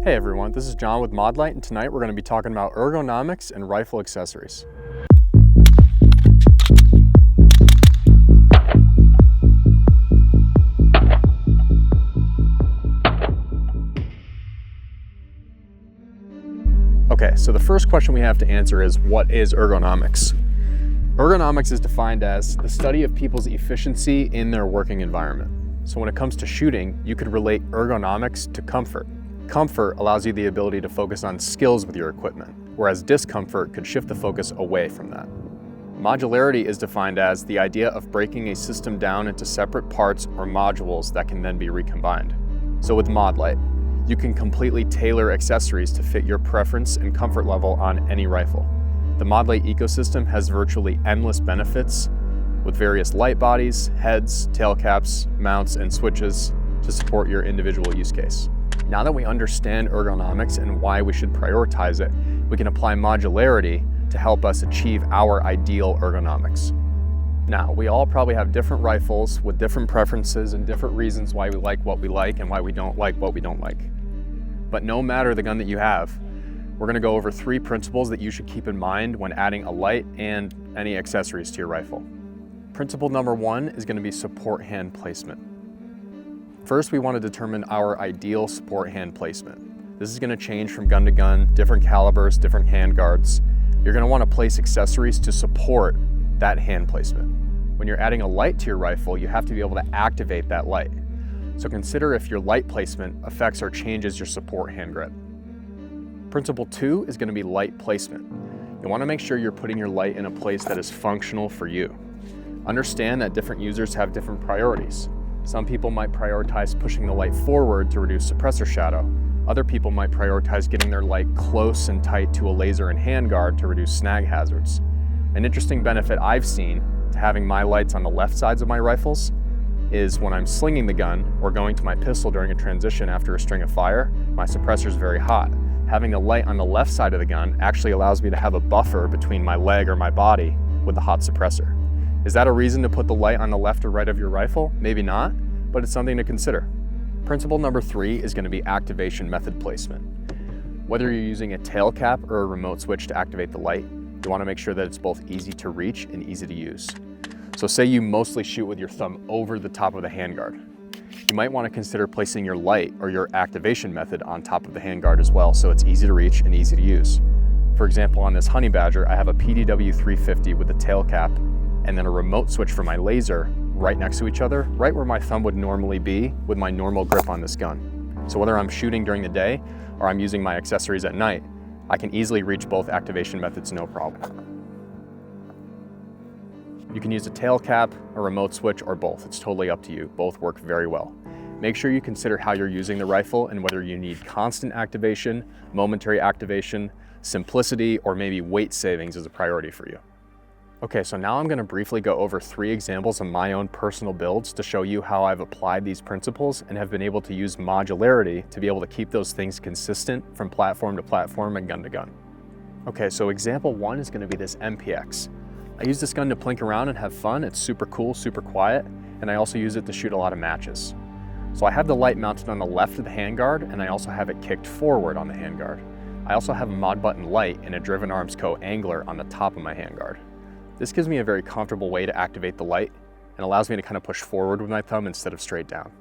Hey everyone, this is John with Modlite, and tonight we're going to be talking about ergonomics and rifle accessories. Okay, so the first question we have to answer is, what is ergonomics? Ergonomics is defined as the study of people's efficiency in their working environment. So when it comes to shooting, you could relate ergonomics to comfort. Comfort allows you the ability to focus on skills with your equipment, whereas discomfort could shift the focus away from that. Modularity is defined as the idea of breaking a system down into separate parts or modules that can then be recombined. So with Modlite, you can completely tailor accessories to fit your preference and comfort level on any rifle. The Modlite ecosystem has virtually endless benefits with various light bodies, heads, tail caps, mounts, and switches to support your individual use case. Now that we understand ergonomics and why we should prioritize it, we can apply modularity to help us achieve our ideal ergonomics. Now, we all probably have different rifles with different preferences and different reasons why we like what we like and why we don't like what we don't like. But no matter the gun that you have, we're going to go over 3 principles that you should keep in mind when adding a light and any accessories to your rifle. Principle number 1 is going to be support hand placement. First, we want to determine our ideal support hand placement. This is going to change from gun to gun, different calibers, different hand guards. You're going to want to place accessories to support that hand placement. When you're adding a light to your rifle, you have to be able to activate that light. So consider if your light placement affects or changes your support hand grip. Principle 2 is going to be light placement. You want to make sure you're putting your light in a place that is functional for you. Understand that different users have different priorities. Some people might prioritize pushing the light forward to reduce suppressor shadow. Other people might prioritize getting their light close and tight to a laser and handguard to reduce snag hazards. An interesting benefit I've seen to having my lights on the left sides of my rifles is when I'm slinging the gun or going to my pistol during a transition after a string of fire, my suppressor is very hot. Having a light on the left side of the gun actually allows me to have a buffer between my leg or my body with the hot suppressor. Is that a reason to put the light on the left or right of your rifle? Maybe not, but it's something to consider. Principle number 3 is going to be activation method placement. Whether you're using a tail cap or a remote switch to activate the light, you want to make sure that it's both easy to reach and easy to use. So say you mostly shoot with your thumb over the top of the handguard. You might want to consider placing your light or your activation method on top of the handguard as well, so it's easy to reach and easy to use. For example, on this Honey Badger, I have a PDW 350 with a tail cap and then a remote switch for my laser right next to each other, right where my thumb would normally be with my normal grip on this gun. So whether I'm shooting during the day or I'm using my accessories at night, I can easily reach both activation methods no problem. You can use a tail cap, a remote switch, or both. It's totally up to you. Both work very well. Make sure you consider how you're using the rifle and whether you need constant activation, momentary activation, simplicity, or maybe weight savings is a priority for you. Okay, so now I'm going to briefly go over 3 examples of my own personal builds to show you how I've applied these principles and have been able to use modularity to be able to keep those things consistent from platform to platform and gun to gun. Okay, so example 1 is going to be this MPX. I use this gun to plink around and have fun. It's super cool, super quiet, and I also use it to shoot a lot of matches. So I have the light mounted on the left of the handguard, and I also have it kicked forward on the handguard. I also have a mod button light and a Driven Arms Co. angler on the top of my handguard. This gives me a very comfortable way to activate the light and allows me to kind of push forward with my thumb instead of straight down.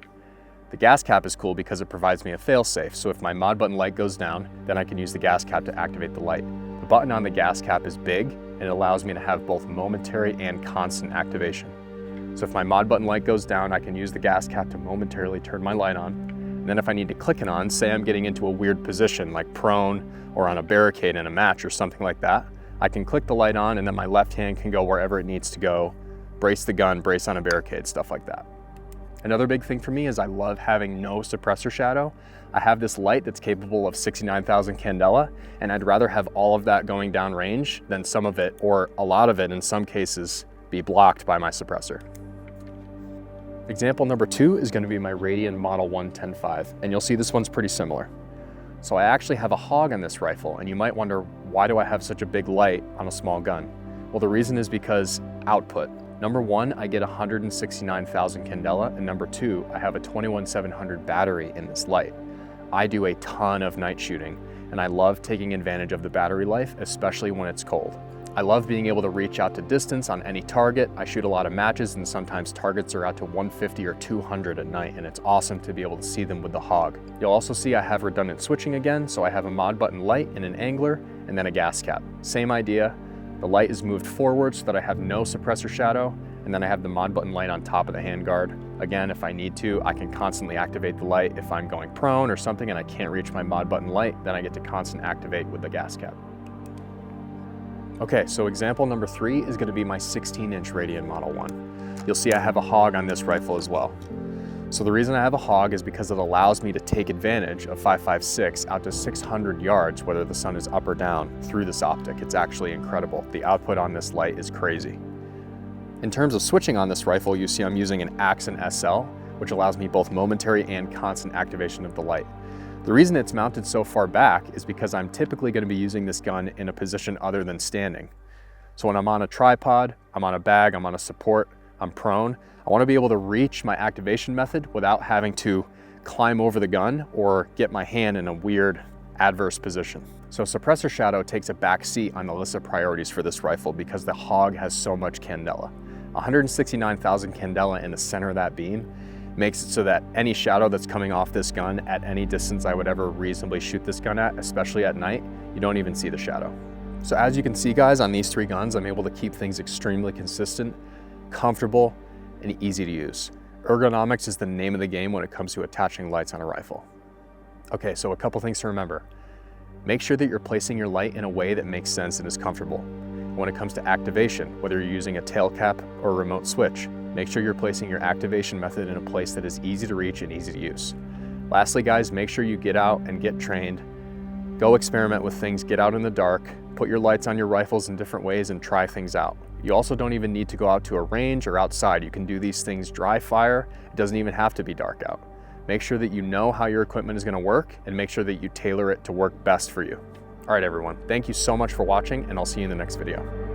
The gas cap is cool because it provides me a fail-safe, so if my mod button light goes down, then I can use the gas cap to activate the light. The button on the gas cap is big and it allows me to have both momentary and constant activation. So if my mod button light goes down, I can use the gas cap to momentarily turn my light on. And then if I need to click it on, say I'm getting into a weird position like prone or on a barricade in a match or something like that, I can click the light on and then my left hand can go wherever it needs to go, brace the gun, brace on a barricade, stuff like that. Another big thing for me is I love having no suppressor shadow. I have this light that's capable of 69,000 candela, and I'd rather have all of that going down range than some of it, or a lot of it in some cases, be blocked by my suppressor. Example number 2 is going to be my Radian Model 1 10.5, and you'll see this one's pretty similar. So I actually have a hog on this rifle, and you might wonder, why do I have such a big light on a small gun? Well, the reason is because output. Number 1, I get 169,000 candela, and number 2, I have a 21700 battery in this light. I do a ton of night shooting, and I love taking advantage of the battery life, especially when it's cold. I love being able to reach out to distance on any target. I shoot a lot of matches, and sometimes targets are out to 150 or 200 at night, and it's awesome to be able to see them with the hog. You'll also see I have redundant switching again, so I have a mod button light and an angler, and then a gas cap. Same idea. The light is moved forward so that I have no suppressor shadow, and then I have the mod button light on top of the handguard. Again, if I need to, I can constantly activate the light. If I'm going prone or something and I can't reach my mod button light, then I get to constant activate with the gas cap. Okay, so example number 3 is gonna be my 16-inch Radian Model 1. You'll see I have a hog on this rifle as well. So the reason I have a hog is because it allows me to take advantage of 5.56 out to 600 yards, whether the sun is up or down, through this optic. It's actually incredible. The output on this light is crazy. In terms of switching on this rifle, you see I'm using an Axon SL, which allows me both momentary and constant activation of the light. The reason it's mounted so far back is because I'm typically going to be using this gun in a position other than standing. So when I'm on a tripod, I'm on a bag, I'm on a support, I'm prone, I want to be able to reach my activation method without having to climb over the gun or get my hand in a weird adverse position. So suppressor shadow takes a back seat on the list of priorities for this rifle because the hog has so much candela. 169,000 candela in the center of that beam makes it so that any shadow that's coming off this gun at any distance I would ever reasonably shoot this gun at, especially at night, you don't even see the shadow. So as you can see, guys, on these 3 guns, I'm able to keep things extremely consistent, comfortable, and easy to use. Ergonomics is the name of the game when it comes to attaching lights on a rifle. Okay, so a couple things to remember. Make sure that you're placing your light in a way that makes sense and is comfortable. When it comes to activation, whether you're using a tail cap or a remote switch, make sure you're placing your activation method in a place that is easy to reach and easy to use. Lastly, guys, make sure you get out and get trained. Go experiment with things, get out in the dark, put your lights on your rifles in different ways and try things out. You also don't even need to go out to a range or outside. You can do these things dry fire. It doesn't even have to be dark out. Make sure that you know how your equipment is going to work and make sure that you tailor it to work best for you. All right, everyone, thank you so much for watching, and I'll see you in the next video.